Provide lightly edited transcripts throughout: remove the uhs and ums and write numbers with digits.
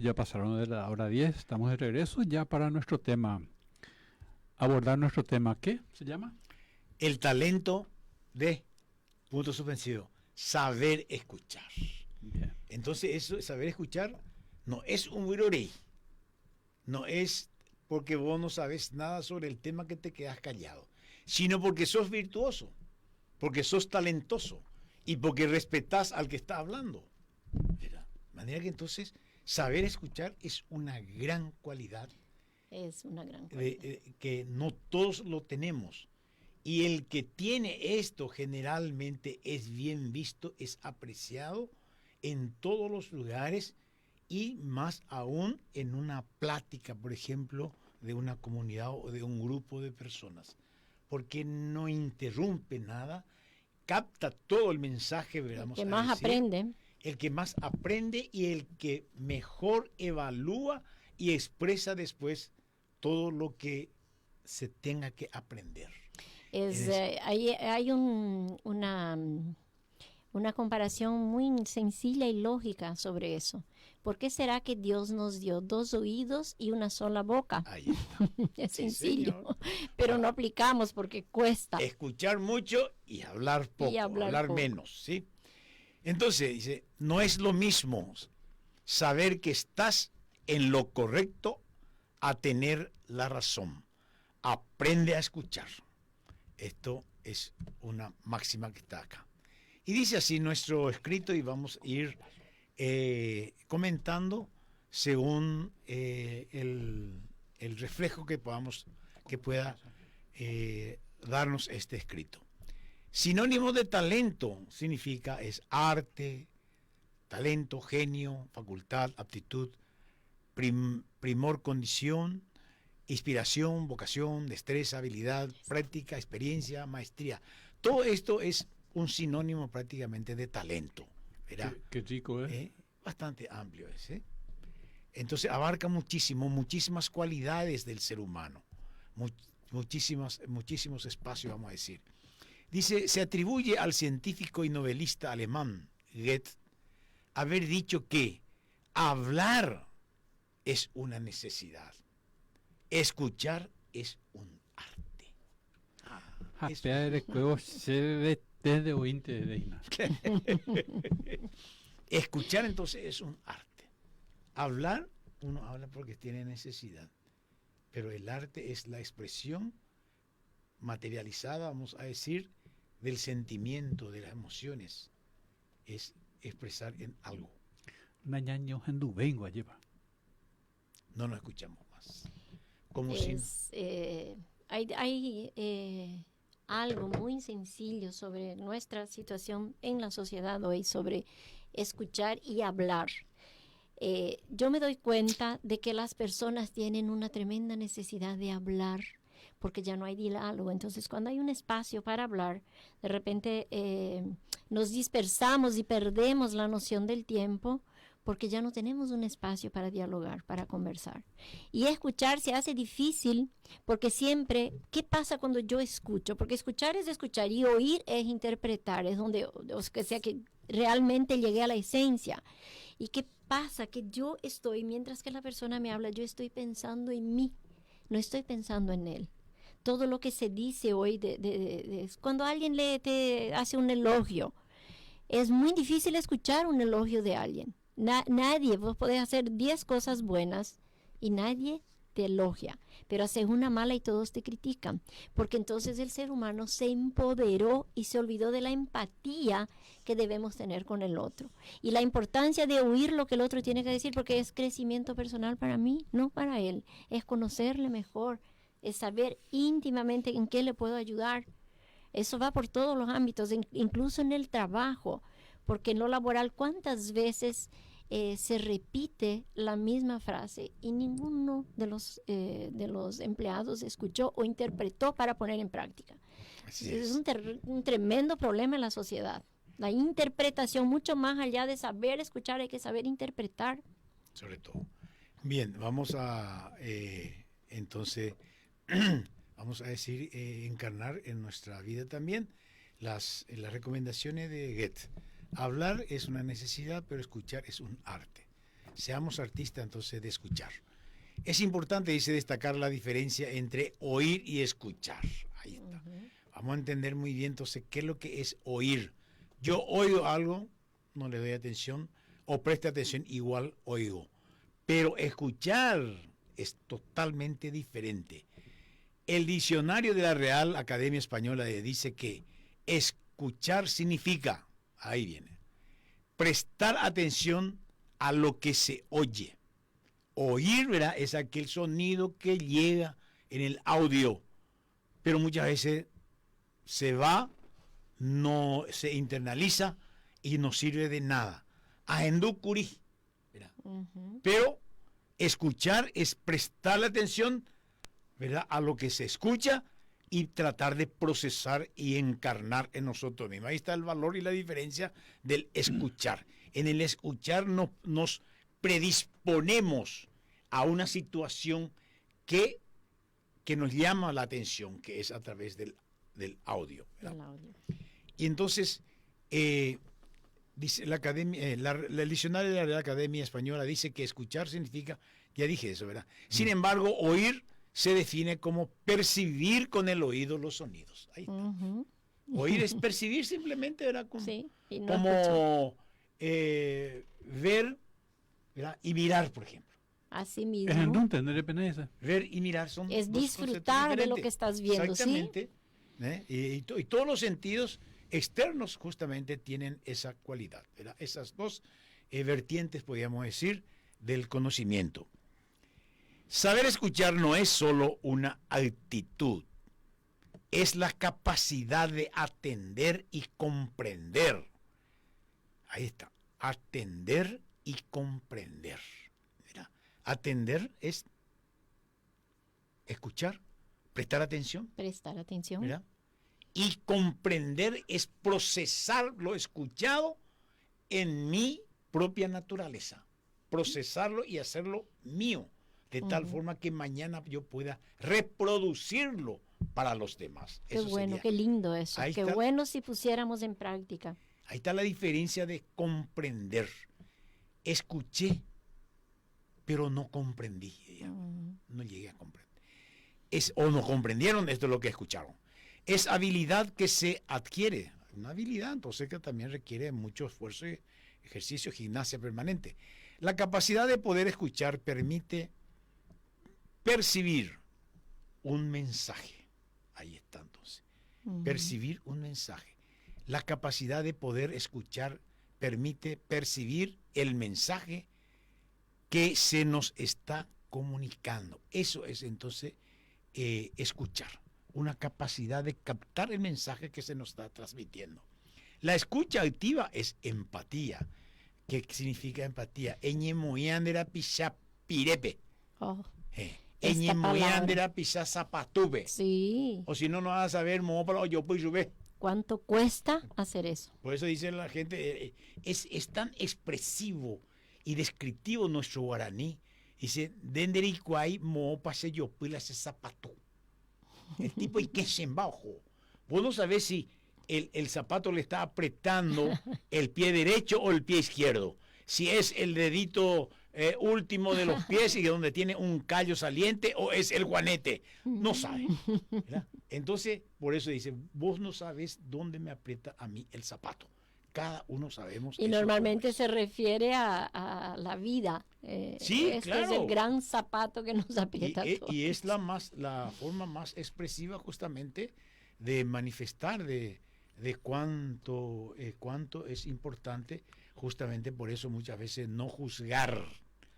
ya pasaron de la hora 10, estamos de regreso ya para nuestro tema, abordar nuestro tema, ¿qué se llama? El talento de, punto suspensivo, saber escuchar. Bien. Entonces eso, saber escuchar, no es un virorey, no es porque vos no sabes nada sobre el tema que te quedas callado, sino porque sos virtuoso, porque sos talentoso y porque respetás al que está hablando. ¿Verdad? De manera que entonces saber escuchar es una gran cualidad. Es una gran cualidad. Que no todos lo tenemos. Y el que tiene esto generalmente es bien visto, es apreciado en todos los lugares y más aún en una plática, por ejemplo, de una comunidad o de un grupo de personas. Porque no interrumpe nada, capta todo el mensaje, El que más aprende. El que más aprende y el que mejor evalúa y expresa después todo lo que se tenga que aprender. Hay una comparación muy sencilla y lógica sobre eso. ¿Por qué será que Dios nos dio 2 oídos y una sola boca? Ahí está. Es Sí, sencillo, señor. pero no aplicamos porque cuesta. Escuchar mucho y hablar poco, Y hablar poco. menos, ¿sí? Entonces dice, no es lo mismo saber que estás en lo correcto a tener la razón. Aprende a escuchar. Esto es una máxima que está acá. Y dice así nuestro escrito y vamos a ir comentando según el reflejo que pueda darnos este escrito. Sinónimo de talento significa es arte, talento, genio, facultad, aptitud, primor, condición, inspiración, vocación, destreza, habilidad, práctica, experiencia, maestría. Todo esto es un sinónimo prácticamente de talento. ¿Verdad? Qué rico es. Bastante amplio es. Entonces abarca muchísimas cualidades del ser humano. Muchísimos espacios, vamos a decir. Dice, se atribuye al científico y novelista alemán Goethe haber dicho que hablar es una necesidad, escuchar es un arte. Escuchar entonces es un arte. Hablar, uno habla porque tiene necesidad, pero el arte es la expresión materializada, vamos a decir, del sentimiento, de las emociones, es expresar en algo. No nos escuchamos más. Hay algo muy sencillo sobre nuestra situación en la sociedad hoy, sobre escuchar y hablar. Yo me doy cuenta de que las personas tienen una tremenda necesidad de hablar, porque ya no hay diálogo. Entonces, cuando hay un espacio para hablar, de repente nos dispersamos y perdemos la noción del tiempo, porque ya no tenemos un espacio para dialogar, para conversar. Y escuchar se hace difícil, porque siempre, ¿qué pasa cuando yo escucho? Porque escuchar es escuchar y oír es interpretar, es donde, o sea, que realmente llegué a la esencia. ¿Y qué pasa? Que yo estoy, mientras que la persona me habla, yo estoy pensando en mí, no estoy pensando en él. Todo lo que se dice hoy, cuando alguien te hace un elogio, es muy difícil escuchar un elogio de alguien. Nadie, vos podés hacer 10 cosas buenas y nadie te elogia, pero haces una mala y todos te critican, porque entonces el ser humano se empoderó y se olvidó de la empatía que debemos tener con el otro y la importancia de oír lo que el otro tiene que decir, porque es crecimiento personal para mí, no para él, es conocerle mejor, es saber íntimamente en qué le puedo ayudar. Eso va por todos los ámbitos, incluso en el trabajo, porque en lo laboral, ¿cuántas veces se repite la misma frase y ninguno de los empleados escuchó o interpretó para poner en práctica? Es un tremendo problema en la sociedad. La interpretación, mucho más allá de saber escuchar, hay que saber interpretar. Sobre todo. Bien, vamos a entonces, vamos a decir, encarnar en nuestra vida también las recomendaciones de Goethe. Hablar es una necesidad, pero escuchar es un arte. Seamos artistas entonces de escuchar. Es importante, dice, destacar la diferencia entre oír y escuchar. Ahí está. Vamos a entender muy bien entonces qué es lo que es oír. Yo oigo algo, no le doy atención, o preste atención, igual oigo. Pero escuchar es totalmente diferente. El diccionario de la Real Academia Española dice que escuchar significa, ahí viene, prestar atención a lo que se oye. Oír, ¿verdad?, es aquel sonido que llega en el audio, pero muchas veces se va, no se internaliza y no sirve de nada. Ahendú curí, ¿verdad? Pero escuchar es prestarle atención, ¿verdad?, a lo que se escucha y tratar de procesar y encarnar en nosotros mismos. Ahí está el valor y la diferencia del escuchar. En el escuchar nos predisponemos a una situación que nos llama la atención, que es a través del audio, ¿verdad? El audio. Y entonces, dice la academia, el diccionario de la Academia Española dice que escuchar significa, ya dije eso, ¿verdad? Sin embargo, oír se define como percibir con el oído los sonidos. Ahí está. Oír es percibir simplemente, ¿verdad? Sí, y no como ver, ¿verdad?, y mirar, por ejemplo. Así mismo. Ver y mirar son es dos disfrutar de lo que estás viendo. Exactamente. ¿Sí? Y todos los sentidos externos justamente tienen esa cualidad, ¿verdad? Esas dos vertientes, podríamos decir, del conocimiento. Saber escuchar no es solo una actitud, es la capacidad de atender y comprender. Ahí está, atender y comprender. ¿Verdad? Atender es escuchar, prestar atención. Prestar atención. ¿Verdad? Y comprender es procesar lo escuchado en mi propia naturaleza. Procesarlo y hacerlo mío. De tal forma que mañana yo pueda reproducirlo para los demás. Qué eso bueno, qué lindo eso. Qué está, bueno si pusiéramos en práctica. Ahí está la diferencia de comprender. Escuché, pero no comprendí. No llegué a comprender. O no comprendieron, esto es lo que escucharon. Es habilidad que se adquiere. Una habilidad, entonces, que también requiere mucho esfuerzo, ejercicio, gimnasia permanente. La capacidad de poder escuchar permite percibir un mensaje. Ahí está entonces. Percibir un mensaje. La capacidad de poder escuchar permite percibir el mensaje que se nos está comunicando. Eso es entonces escuchar. Una capacidad de captar el mensaje que se nos está transmitiendo. La escucha activa es empatía. ¿Qué significa empatía? Eñemoyandera pisapirepe. Eñemoyandera pisasapatube. Sí. O si no, no vas a saber, yo pues llover. ¿Cuánto cuesta hacer eso? Por eso dice la gente, es tan expresivo y descriptivo nuestro guaraní. Dice, dendericuay mo pase yo pila ese zapato. El tipo y que se embajo. Vos no sabés si el zapato le está apretando el pie derecho o el pie izquierdo. Si es el dedito último de los pies y donde tiene un callo saliente o es el guanete. No sabe. ¿Verdad? Entonces, por eso dice, vos no sabés dónde me aprieta a mí el zapato. Cada uno sabemos. Y normalmente se refiere a la vida. Sí, claro. Es el gran zapato que nos aprieta a todos. Y es la forma más expresiva justamente de manifestar de cuánto es importante, justamente por eso muchas veces no juzgar,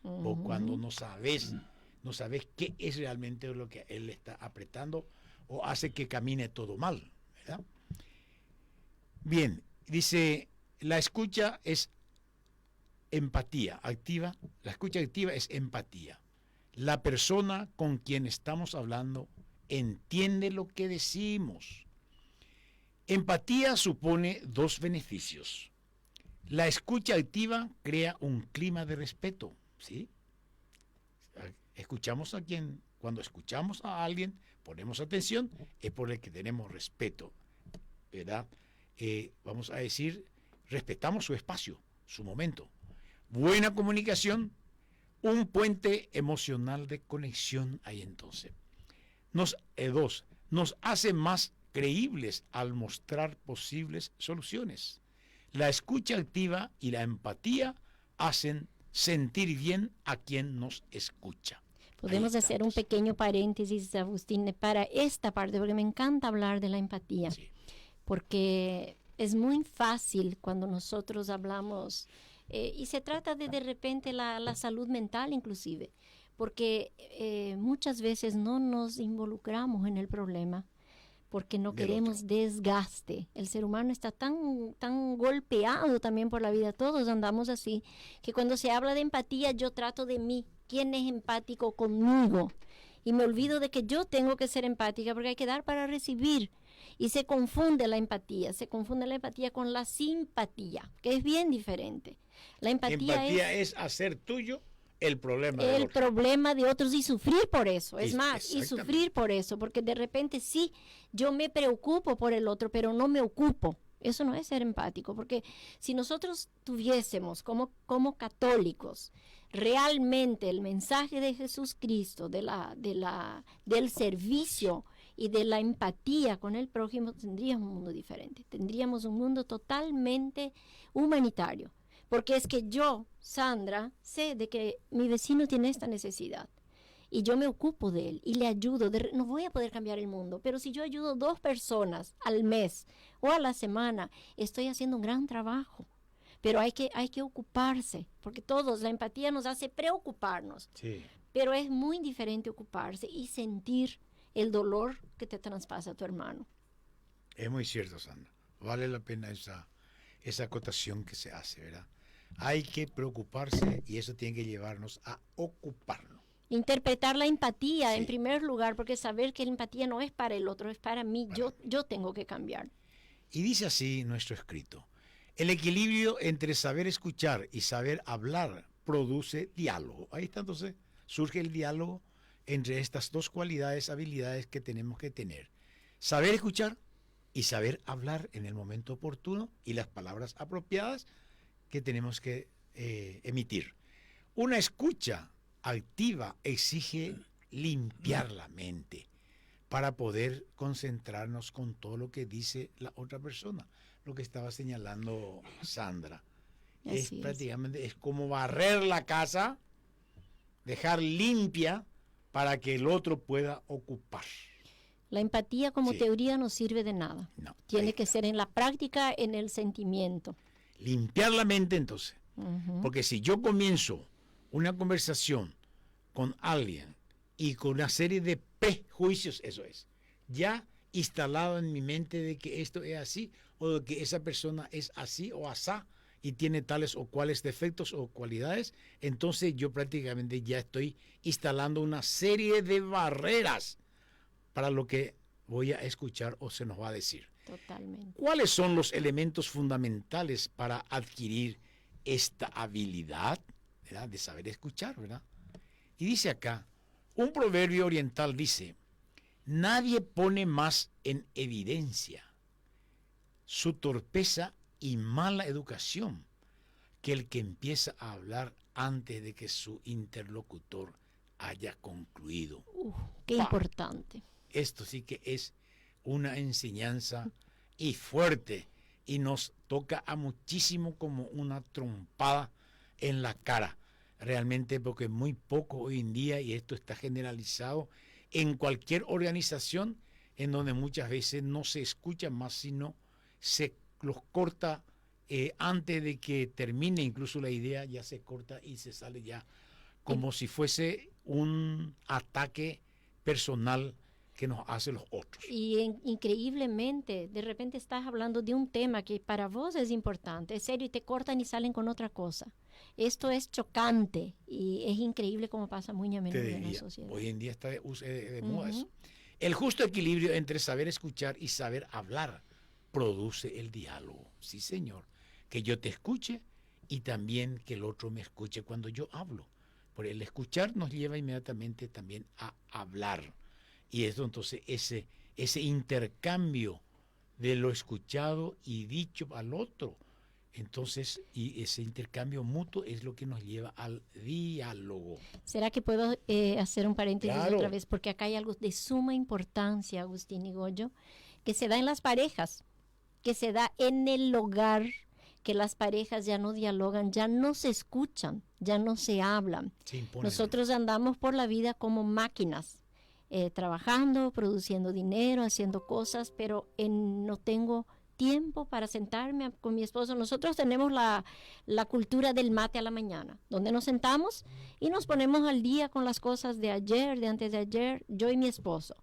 o cuando no sabes qué es realmente lo que él está apretando o hace que camine todo mal, ¿verdad? Bien, dice, la escucha es empatía activa, la escucha activa es empatía. La persona con quien estamos hablando entiende lo que decimos. Empatía supone dos beneficios. La escucha activa crea un clima de respeto, ¿sí? Escuchamos a quien, cuando escuchamos a alguien, ponemos atención, es por el que tenemos respeto, ¿verdad? Vamos a decir, respetamos su espacio, su momento. Buena comunicación Un puente emocional de conexión ahí entonces. Dos, nos hace más creíbles al mostrar posibles soluciones. La escucha activa y la empatía hacen sentir bien a quien nos escucha. Podemos hacer un pequeño paréntesis, Agustín, para esta parte, porque me encanta hablar de la empatía, Sí. porque es muy fácil cuando nosotros hablamos, y se trata de repente la salud mental inclusive, porque muchas veces no nos involucramos en el problema, porque no queremos desgaste. El ser humano está tan golpeado también por la vida, todos andamos así, que cuando se habla de empatía yo trato de mí, quién es empático conmigo, y me olvido de que yo tengo que ser empática, porque hay que dar para recibir, y se confunde la empatía con la simpatía, que es bien diferente. La empatía es hacer tuyo el problema del el otro. problema de otros y sufrir por eso, es más, y Exactamente. sufrir por eso, porque de repente sí, yo me preocupo por el otro, pero no me ocupo. Eso no es ser empático, porque si nosotros tuviésemos como católicos realmente el mensaje de Jesucristo, del servicio y de la empatía con el prójimo, tendríamos un mundo diferente, tendríamos un mundo totalmente humanitario. Porque es que yo, Sandra, sé de que mi vecino tiene esta necesidad y yo me ocupo de él y le ayudo. No voy a poder cambiar el mundo, pero si yo ayudo 2 personas al mes o a la semana, estoy haciendo un gran trabajo. Pero hay que ocuparse, porque la empatía nos hace preocuparnos. Sí. Pero es muy diferente ocuparse y sentir el dolor que te traspasa a tu hermano. Es muy cierto, Sandra. Vale la pena esa acotación que se hace, ¿verdad? Hay que preocuparse y eso tiene que llevarnos a ocuparnos. Interpretar la empatía Sí. en primer lugar, porque saber que la empatía no es para el otro, es para mí. Yo tengo que cambiar. Y dice así nuestro escrito: el equilibrio entre saber escuchar y saber hablar produce diálogo. Ahí está, entonces surge el diálogo entre estas dos cualidades, habilidades que tenemos que tener. Saber escuchar y saber hablar en el momento oportuno y las palabras apropiadas que tenemos que emitir. Una escucha activa exige limpiar la mente para poder concentrarnos con todo lo que dice la otra persona. Lo que estaba señalando Sandra. Así es. Prácticamente es como barrer la casa, dejar limpia para que el otro pueda ocupar. La empatía como Sí. teoría no sirve de nada. No, Tiene ahí que está. ser en la práctica, en el sentimiento. Limpiar la mente entonces. Ujú. Porque si yo comienzo una conversación con alguien y con una serie de prejuicios, eso es, ya instalado en mi mente de que esto es así o de que esa persona es así o asá y tiene tales o cuales defectos o cualidades, entonces yo prácticamente ya estoy instalando una serie de barreras para lo que voy a escuchar o se nos va a decir. Totalmente. ¿Cuáles son los elementos fundamentales para adquirir esta habilidad, ¿verdad?, de saber escuchar, ¿verdad? Y dice acá, un proverbio oriental dice: nadie pone más en evidencia su torpeza y mala educación que el que empieza a hablar antes de que su interlocutor haya concluido. Qué ¡Pah! importante. Esto sí que es una enseñanza y fuerte y nos toca a muchísimo como una trompada en la cara, realmente, porque muy poco hoy en día, y esto está generalizado en cualquier organización, en donde muchas veces no se escucha más, sino se los corta antes de que termine incluso la idea, ya se corta y se sale ya como si fuese un ataque personal que nos hacen los otros. Y increíblemente, de repente estás hablando de un tema que para vos es importante, es serio, y te cortan y salen con otra cosa. Esto es chocante y es increíble cómo pasa muy a menudo en la sociedad. Hoy en día está de moda eso. El justo equilibrio entre saber escuchar y saber hablar produce el diálogo. Sí, señor. Que yo te escuche y también que el otro me escuche cuando yo hablo. Por el escuchar nos lleva inmediatamente también a hablar. Y eso, entonces, ese intercambio de lo escuchado y dicho al otro, Entonces, y ese intercambio mutuo es lo que nos lleva al diálogo. ¿Será que puedo hacer un paréntesis Claro. otra vez? Porque acá hay algo de suma importancia, Agustín y Goyo, que se da en las parejas, que se da en el hogar, que las parejas ya no dialogan, ya no se escuchan, ya no se hablan. Se impone. Nosotros andamos por la vida como máquinas, trabajando, produciendo dinero, haciendo cosas, pero no tengo tiempo para sentarme con mi esposo. Nosotros tenemos la cultura del mate a la mañana, donde nos sentamos y nos ponemos al día con las cosas de ayer, de antes de ayer, yo y mi esposo.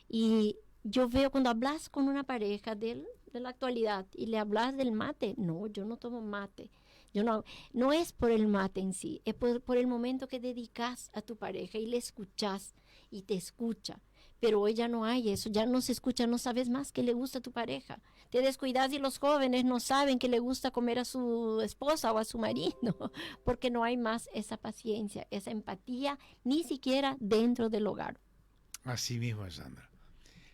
Y yo veo cuando hablas con una pareja de la actualidad y le hablas del mate, no, yo no tomo mate. Yo no es por el mate en sí, es por el momento que dedicas a tu pareja y le escuchas y te escucha. Pero hoy ya no hay eso, ya no se escucha, no sabes más qué le gusta a tu pareja. Te descuidas y los jóvenes no saben que le gusta comer a su esposa o a su marido, porque no hay más esa paciencia, esa empatía, ni siquiera dentro del hogar. Así mismo, Sandra.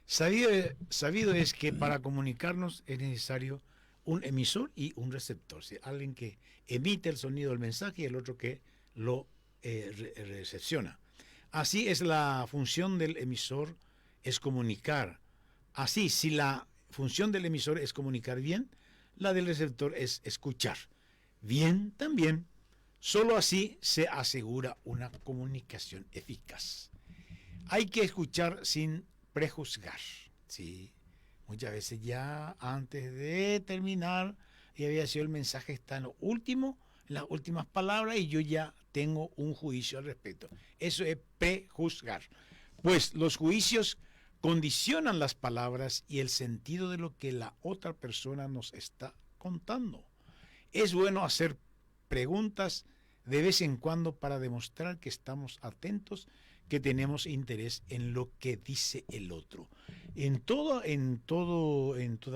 Sabido es que para comunicarnos es necesario un emisor y un receptor. ¿Sí? Alguien que emite el sonido del mensaje y el otro que lo recepciona. Así es la función del emisor, es comunicar. Así, si la función del emisor es comunicar bien, la del receptor es escuchar bien también. Solo así se asegura una comunicación eficaz. Hay que escuchar sin prejuzgar. ¿Sí? Muchas veces ya antes de terminar, ya había sido el mensaje, está en lo último, en las últimas palabras, y yo ya tengo un juicio al respecto. Eso es prejuzgar. Pues los juicios condicionan las palabras y el sentido de lo que la otra persona nos está contando. Es bueno hacer preguntas de vez en cuando para demostrar que estamos atentos, que tenemos interés en lo que dice el otro. En toda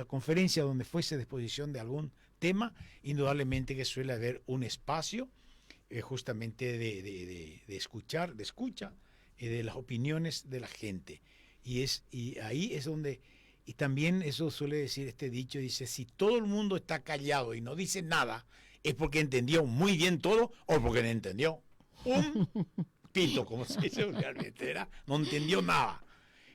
conferencia donde fuese de exposición de algún tema, indudablemente que suele haber un espacio justamente de escucha, de las opiniones de la gente. Y ahí es donde, y también eso suele decir este dicho, dice, si todo el mundo está callado y no dice nada, es porque entendió muy bien todo o porque no entendió un pito, como se dice vulgarmente, no entendió nada.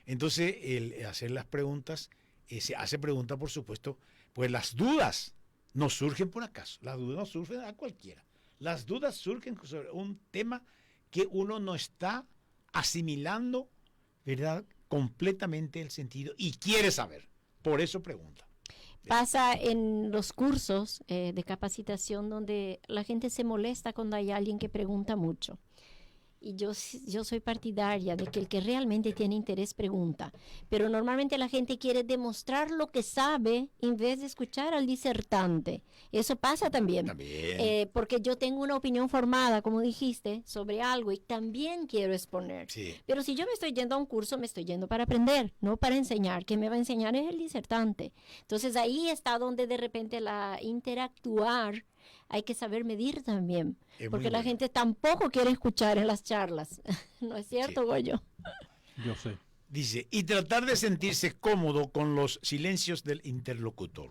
Entonces, el hacer las preguntas, se hace pregunta, por supuesto, pues las dudas no surgen por acaso, las dudas no surgen a cualquiera. Las dudas surgen sobre un tema que uno no está asimilando, ¿verdad?, completamente el sentido y quiere saber. Por eso pregunta. Pasa en los cursos de capacitación donde la gente se molesta cuando hay alguien que pregunta mucho. Y yo soy partidaria de que el que realmente tiene interés pregunta. Pero normalmente la gente quiere demostrar lo que sabe en vez de escuchar al disertante. Eso pasa también. Porque yo tengo una opinión formada, como dijiste, sobre algo y también quiero exponer. Sí. Pero si yo me estoy yendo a un curso, me estoy yendo para aprender, no para enseñar. Quien me va a enseñar es el disertante. Entonces ahí está donde de repente la interactuar hay que saber medir también, porque la gente tampoco quiere escuchar en las charlas. ¿No es cierto, sí, Goyo? Yo sé. Dice, y tratar de sentirse cómodo con los silencios del interlocutor.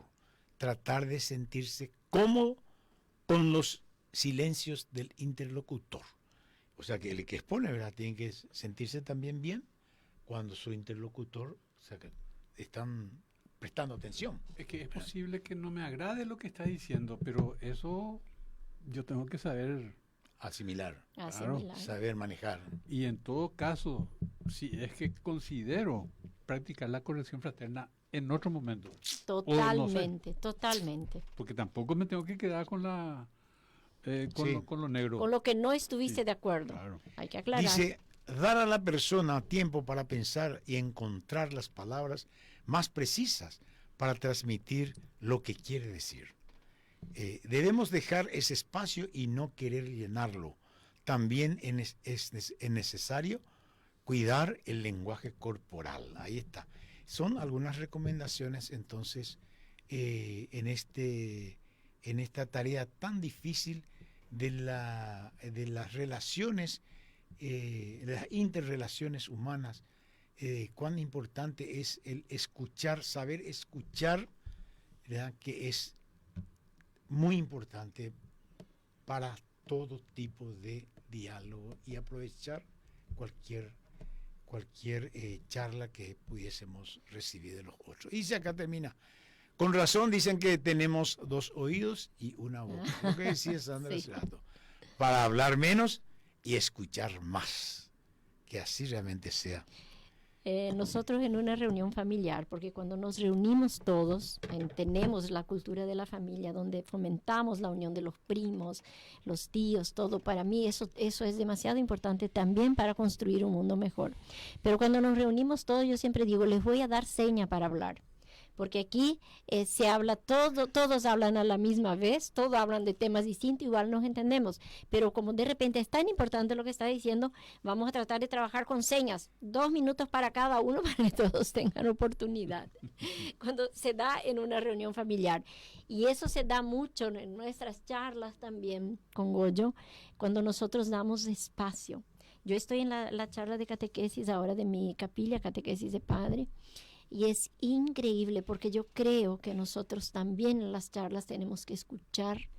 Tratar de sentirse cómodo con los silencios del interlocutor. O sea, que el que expone, ¿verdad?, tiene que sentirse también bien cuando su interlocutor, o sea, que están prestando atención. Es que es posible que no me agrade lo que está diciendo, pero eso yo tengo que saber asimilar, claro, saber manejar. Y en todo caso, si es que considero practicar la corrección fraterna en otro momento. Totalmente, no sé, totalmente. Porque tampoco me tengo que quedar con la con lo negro. Con lo que no estuviste de acuerdo. Claro. Hay que aclarar. Dice, dar a la persona tiempo para pensar y encontrar las palabras más precisas para transmitir lo que quiere decir. Debemos dejar ese espacio y no querer llenarlo. También es necesario cuidar el lenguaje corporal. Ahí está. Son algunas recomendaciones entonces en esta tarea tan difícil de las relaciones, de las interrelaciones humanas. Cuán importante es el escuchar, saber escuchar, ¿verdad?, que es muy importante para todo tipo de diálogo y aprovechar cualquier charla que pudiésemos recibir de los otros. Y si acá termina. Con razón dicen que tenemos 2 oídos y una boca. Lo que decía Sandra hace rato. Para hablar menos y escuchar más. Que así realmente sea. Nosotros en una reunión familiar, porque cuando nos reunimos todos, tenemos la cultura de la familia, donde fomentamos la unión de los primos, los tíos, todo. Para mí eso es demasiado importante también para construir un mundo mejor. Pero cuando nos reunimos todos, yo siempre digo, les voy a dar seña para hablar. Porque aquí se habla todos hablan a la misma vez, todos hablan de temas distintos, igual nos entendemos, pero como de repente es tan importante lo que está diciendo, vamos a tratar de trabajar con señas, 2 minutos para cada uno para que todos tengan oportunidad, cuando se da en una reunión familiar. Y eso se da mucho en nuestras charlas también con Goyo, cuando nosotros damos espacio. Yo estoy en la charla de catequesis ahora de mi capilla, catequesis de padre, y es increíble porque yo creo que nosotros también en las charlas tenemos que escuchar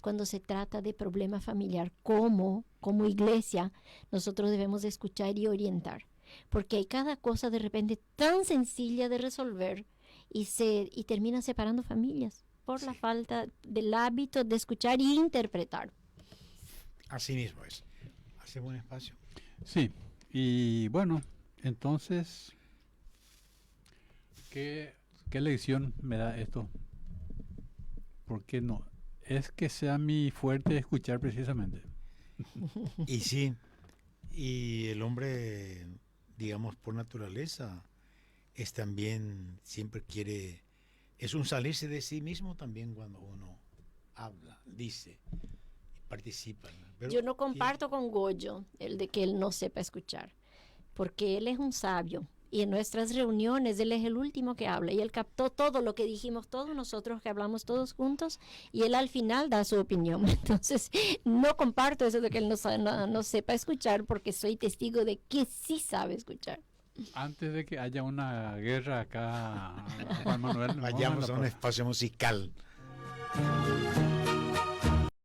cuando se trata de problema familiar, como iglesia nosotros debemos de escuchar y orientar, porque hay cada cosa de repente tan sencilla de resolver y termina separando familias por la falta del hábito de escuchar y interpretar. Así mismo es. ¿Hacemos un espacio? Sí, y bueno, entonces, ¿qué lección me da esto? ¿Por qué no? Es que sea mi fuerte escuchar precisamente. Y sí, y el hombre, digamos, por naturaleza, es también, siempre quiere, es un salirse de sí mismo también cuando uno habla, dice, participa. Pero yo no comparto con Goyo el de que él no sepa escuchar, porque él es un sabio. Y en nuestras reuniones él es el último que habla y él captó todo lo que dijimos todos nosotros, que hablamos todos juntos, y él al final da su opinión. Entonces no comparto eso de que él no sepa escuchar, porque soy testigo de que sí sabe escuchar. Antes de que haya una guerra acá, Juan Manuel, vayamos a un espacio musical.